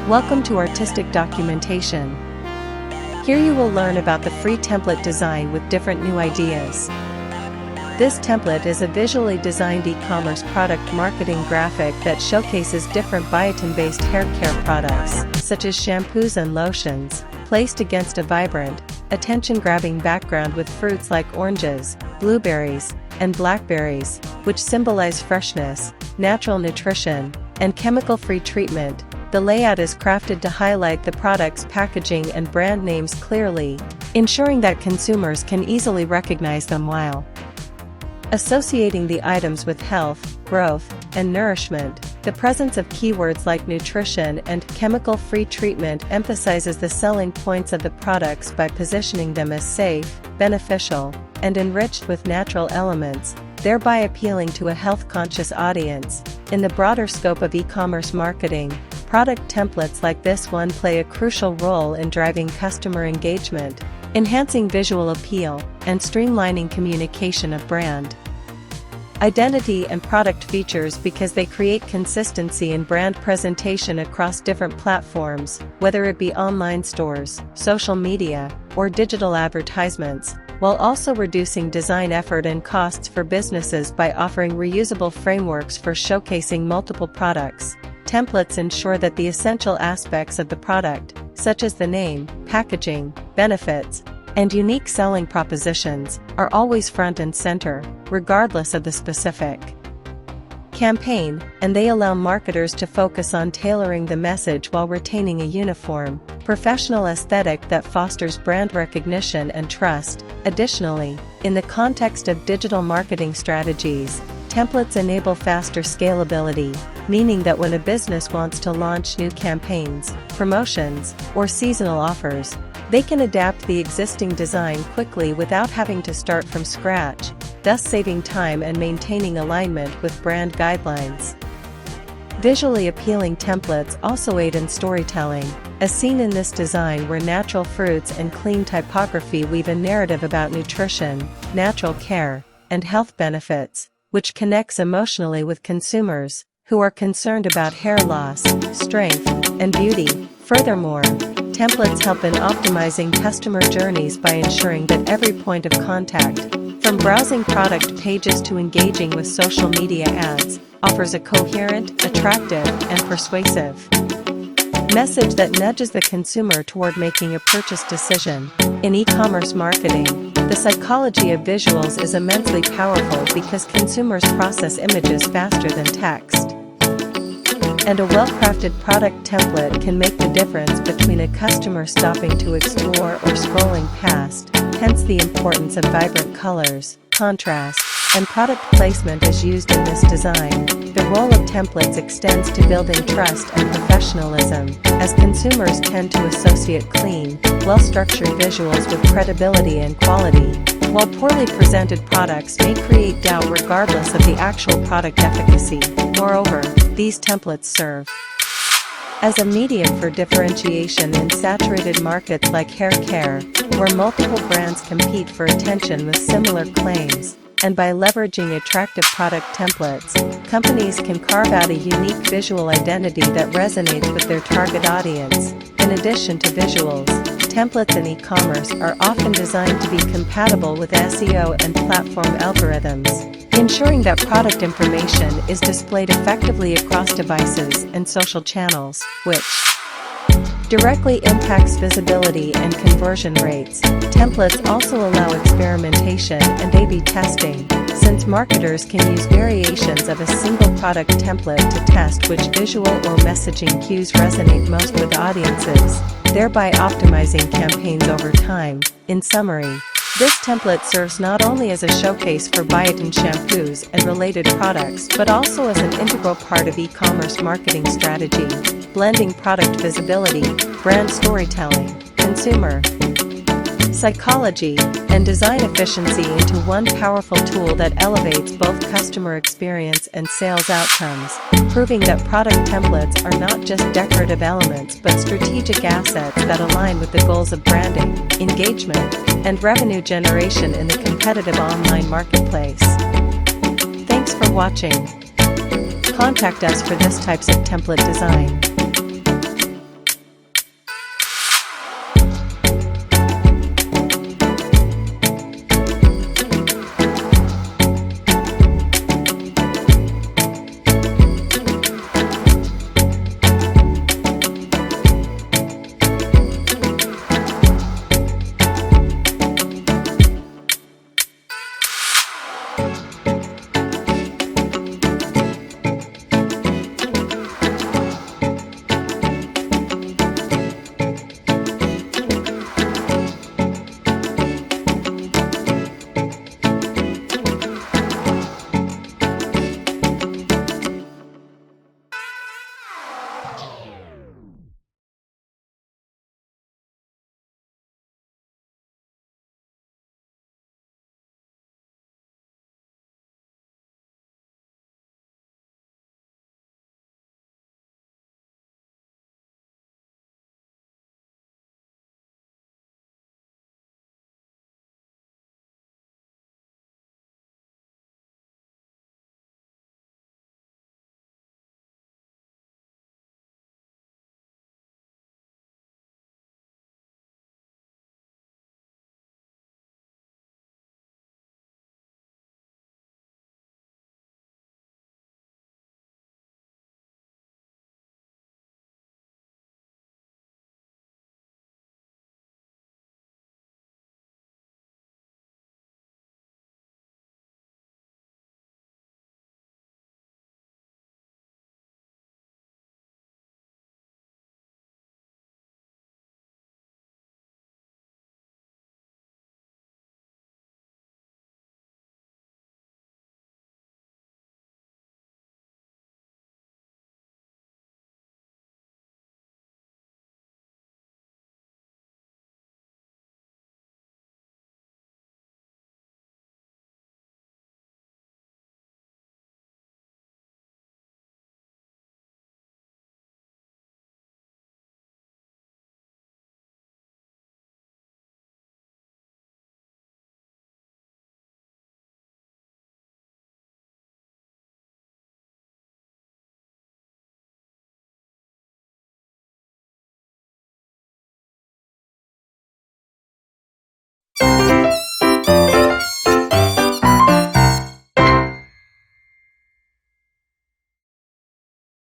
Welcome to Artistic Documentation. Here you will learn about the free template design with different new ideas. This template is a visually designed e-commerce product marketing graphic that showcases different biotin-based hair care products, such as shampoos and lotions, placed against a vibrant, attention-grabbing background with fruits like oranges, blueberries, and blackberries, which symbolize freshness, natural nutrition, and chemical-free treatment. The layout is crafted to highlight the product's packaging and brand names clearly, ensuring that consumers can easily recognize them while associating the items with health, growth, and nourishment. The presence of keywords like nutrition and chemical-free treatment emphasizes the selling points of the products by positioning them as safe, beneficial, and enriched with natural elements, thereby appealing to a health-conscious audience. In the broader scope of e-commerce marketing, product templates like this one play a crucial role in driving customer engagement, enhancing visual appeal, and streamlining communication of brand identity and product features because they create consistency in brand presentation across different platforms, whether it be online stores, social media, or digital advertisements, while also reducing design effort and costs for businesses by offering reusable frameworks for showcasing multiple products. Templates ensure that the essential aspects of the product, such as the name, packaging, benefits, and unique selling propositions, are always front and center, regardless of the specific campaign, and they allow marketers to focus on tailoring the message while retaining a uniform, professional aesthetic that fosters brand recognition and trust. Additionally, in the context of digital marketing strategies, templates enable faster scalability, meaning that when a business wants to launch new campaigns, promotions, or seasonal offers, they can adapt the existing design quickly without having to start from scratch, thus saving time and maintaining alignment with brand guidelines. Visually appealing templates also aid in storytelling, as seen in this design where natural fruits and clean typography weave a narrative about nutrition, natural care, and health benefits, which connects emotionally with consumers who are concerned about hair loss, strength, and beauty. Furthermore, templates help in optimizing customer journeys by ensuring that every point of contact, from browsing product pages to engaging with social media ads, offers a coherent, attractive, and persuasive message that nudges the consumer toward making a purchase decision. In e-commerce marketing, the psychology of visuals is immensely powerful because consumers process images faster than text. And a well-crafted product template can make the difference between a customer stopping to explore or scrolling past, hence the importance of vibrant colors, contrast, and product placement is used in this design. The role of templates extends to building trust and professionalism, as consumers tend to associate clean, well-structured visuals with credibility and quality, while poorly presented products may create doubt regardless of the actual product efficacy. Moreover, these templates serve as a medium for differentiation in saturated markets like hair care, where multiple brands compete for attention with similar claims. And by leveraging attractive product templates, companies can carve out a unique visual identity that resonates with their target audience. In addition to visuals, templates in e-commerce are often designed to be compatible with SEO and platform algorithms, ensuring that product information is displayed effectively across devices and social channels, which directly impacts visibility and conversion rates. Templates also allow experimentation and A/B testing, since marketers can use variations of a single product template to test which visual or messaging cues resonate most with audiences, thereby optimizing campaigns over time. In summary, this template serves not only as a showcase for biotin shampoos and related products but also as an integral part of e-commerce marketing strategy, blending product visibility, brand storytelling, consumer psychology, and design efficiency into one powerful tool that elevates both customer experience and sales outcomes, proving that product templates are not just decorative elements but strategic assets that align with the goals of branding, engagement, and revenue generation in the competitive online marketplace. Thanks for watching. Contact us for this types of template design.